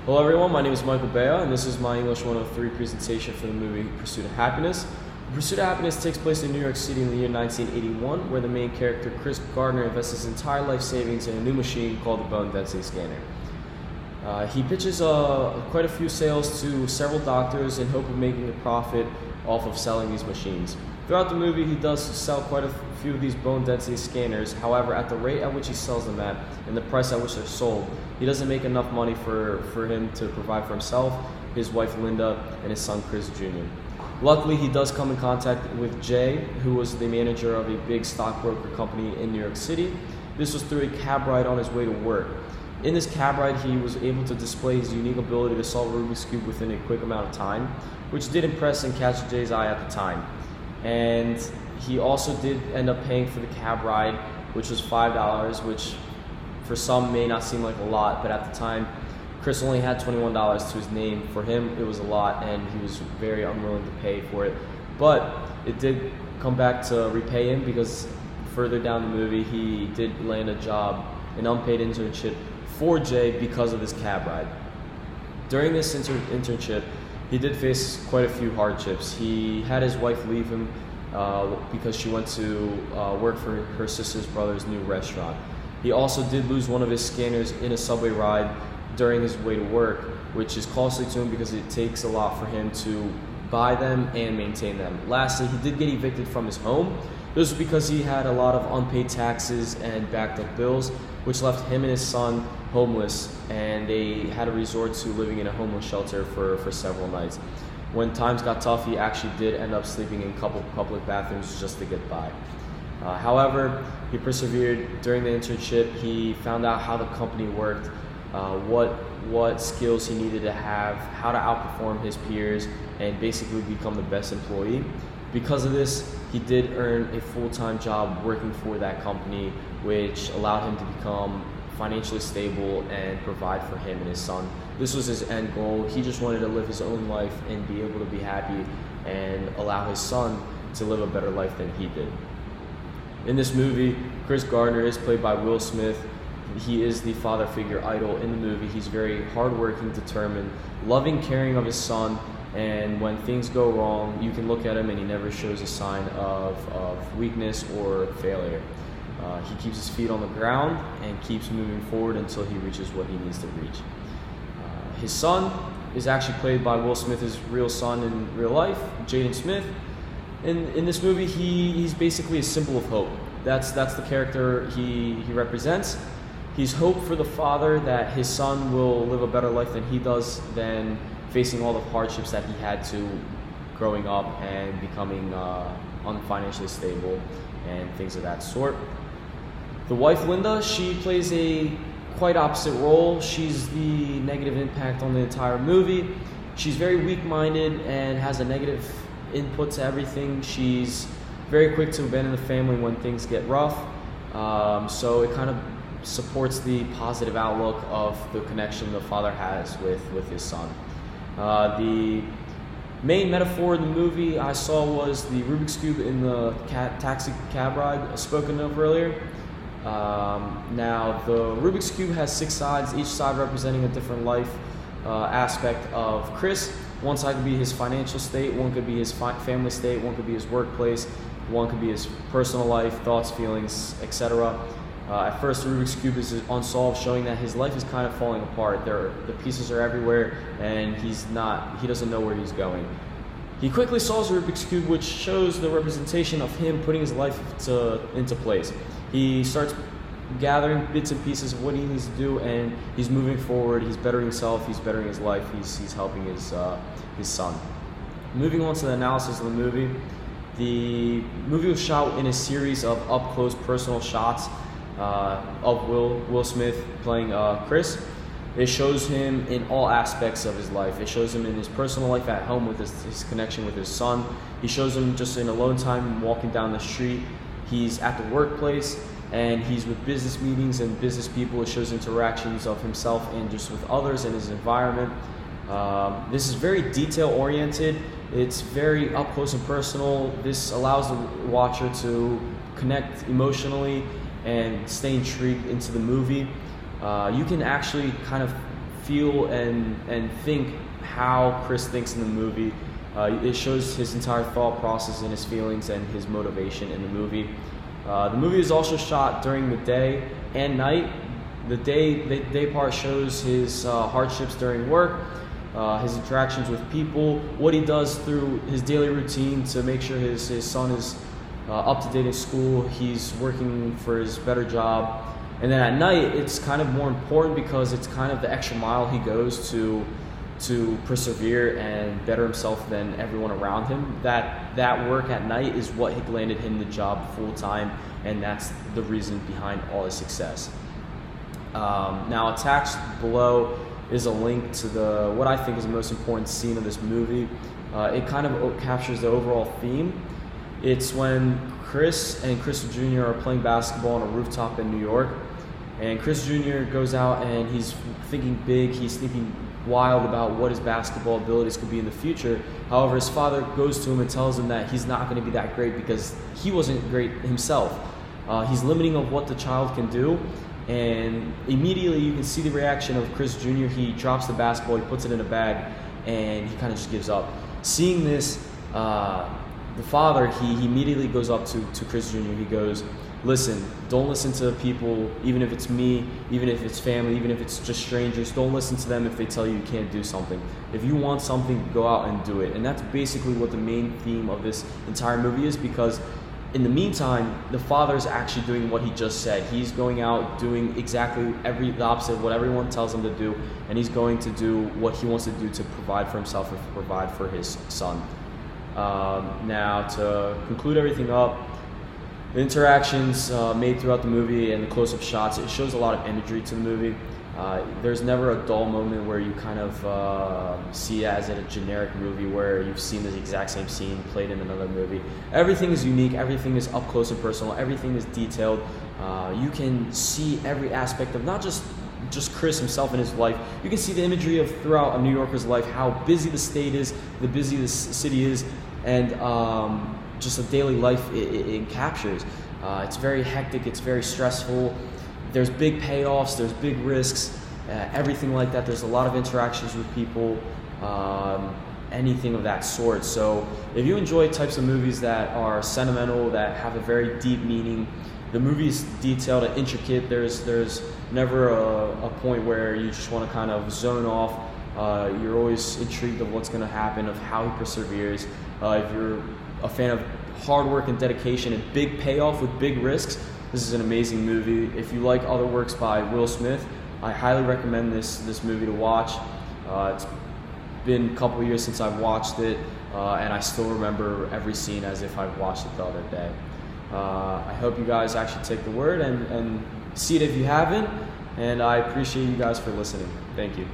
Hello everyone, my name is Michael Bea, and this is my English 103 presentation for the movie Pursuit of Happiness. Pursuit of Happiness takes place in New York City in the year 1981, where the main character, Chris Gardner, invests his entire life savings in a new machine called the bone density scanner. He pitches quite a few sales to several doctors in hope of making a profit off of selling these machines. Throughout the movie, he does sell quite a few of these bone density scanners. However, at the rate at which he sells them at and the price at which they're sold, he doesn't make enough money for him to provide for himself, his wife Linda, and his son Chris Jr. Luckily, he does come in contact with Jay, who was the manager of a big stockbroker company in New York City. This was through a cab ride on his way to work. In this cab ride, he was able to display his unique ability to solve a Rubik's Cube within a quick amount of time, which did impress and catch Jay's eye at the time. And he also did end up paying for the cab ride, which was $5, which for some may not seem like a lot, but at the time, Chris only had $21 to his name. For him, it was a lot, and he was very unwilling to pay for it. But it did come back to repay him, because further down the movie, he did land a job, an unpaid internship for Jay because of this cab ride. During this internship, he did face quite a few hardships. He had his wife leave him because she went to work for her sister's brother's new restaurant. He also did lose one of his scanners in a subway ride during his way to work, which is costly to him because it takes a lot for him to buy them and maintain them. Lastly, he did get evicted from his home. This was because he had a lot of unpaid taxes and backed up bills, which left him and his son homeless, and they had to resort to living in a homeless shelter for several nights. When times got tough, he actually did end up sleeping in a couple public bathrooms just to get by. However, he persevered during the internship. He found out how the company worked, what skills he needed to have, how to outperform his peers, and basically become the best employee. Because of this, he did earn a full-time job working for that company, which allowed him to become financially stable and provide for him and his son. This was his end goal. He just wanted to live his own life and be able to be happy and allow his son to live a better life than he did. In this movie, Chris Gardner is played by Will Smith. He is the father figure idol in the movie. He's very hardworking, determined, loving, caring of his son, and when things go wrong, you can look at him and he never shows a sign of weakness or failure. He keeps his feet on the ground and keeps moving forward until he reaches what he needs to reach. His son is actually played by Will Smith's real son in real life, Jaden Smith. In this movie, he's basically a symbol of hope. That's the character he represents. He's hope for the father that his son will live a better life than he does, than facing all the hardships that he had to growing up and becoming unfinancially stable and things of that sort. The wife, Linda, she plays a quite opposite role. She's the negative impact on the entire movie. She's very weak-minded and has a negative input to everything. She's very quick to abandon the family when things get rough. So it kind of supports the positive outlook of the connection the father has with his son. The main metaphor in the movie I saw was the Rubik's Cube in the taxi cab ride spoken of earlier. Now, the Rubik's Cube has 6 sides, each side representing a different life aspect of Chris. One side could be his financial state, one could be his family state, one could be his workplace, one could be his personal life, thoughts, feelings, etc. At first, the Rubik's Cube is unsolved, showing that his life is kind of falling apart. The pieces are everywhere, and he doesn't know where he's going. He quickly solves the Rubik's Cube, which shows the representation of him putting his life into place. He starts gathering bits and pieces of what he needs to do, and he's moving forward. He's bettering himself. He's bettering his life. He's helping his son. Moving on to the analysis of the movie. The movie was shot in a series of up-close personal shots of Will Smith playing Chris. It shows him in all aspects of his life. It shows him in his personal life at home with his connection with his son. He shows him just in alone time walking down the street. He's at the workplace, and he's with business meetings and business people. It shows interactions of himself and just with others in his environment. This is very detail-oriented. It's very up close and personal. This allows the watcher to connect emotionally and stay intrigued into the movie. You can actually kind of feel and think how Chris thinks in the movie. It shows his entire thought process and his feelings and his motivation in the movie. The movie is also shot during the day and night. The day part shows his hardships during work, his interactions with people, what he does through his daily routine to make sure his son is up to date in school, he's working for his better job. And then at night, it's kind of more important because it's kind of the extra mile he goes to persevere and better himself than everyone around him. That work at night is what had landed him the job full time, and that's the reason behind all his success. Now, attached below is a link to what I think is the most important scene of this movie. It kind of captures the overall theme. It's when Chris and Chris Jr. are playing basketball on a rooftop in New York, and Chris Jr. goes out and he's thinking big, he's thinking wild about what his basketball abilities could be in the future. However, his father goes to him and tells him that he's not going to be that great because he wasn't great himself. He's limiting of what the child can do, and immediately you can see the reaction of Chris Jr. He drops the basketball, he puts it in a bag, and he kind of just gives up. Seeing this, the father, he immediately goes up to Chris Jr. He goes, "Listen, don't listen to people, even if it's me, even if it's family, even if it's just strangers. Don't listen to them if they tell you can't do something. If you want something, go out and do it." And that's basically what the main theme of this entire movie is, because in the meantime, the father is actually doing what he just said. He's going out doing exactly the opposite of what everyone tells him to do, and he's going to do what he wants to do to provide for himself and provide for his son. Now, to conclude everything up, the interactions made throughout the movie and the close-up shots, it shows a lot of imagery to the movie. There's never a dull moment where you kind of see it as a generic movie where you've seen the exact same scene played in another movie. Everything is unique, everything is up close and personal, everything is detailed. You can see every aspect of not just Chris himself in his life. You can see the imagery of throughout a New Yorker's life, how busy the state is, the busy the city is, and just the daily life it captures. It's very hectic, it's very stressful. There's big payoffs, there's big risks, everything like that. There's a lot of interactions with people, anything of that sort. So if you enjoy types of movies that are sentimental, that have a very deep meaning, the movie's detailed and intricate. There's never a point where you just want to kind of zone off. You're always intrigued of what's going to happen, of how he perseveres. If you're a fan of hard work and dedication and big payoff with big risks, this is an amazing movie. If you like other works by Will Smith, I highly recommend this movie to watch. It's been a couple years since I've watched it, and I still remember every scene as if I've watched it the other day. I hope you guys actually take the word and see it if you haven't, and I appreciate you guys for listening. Thank you.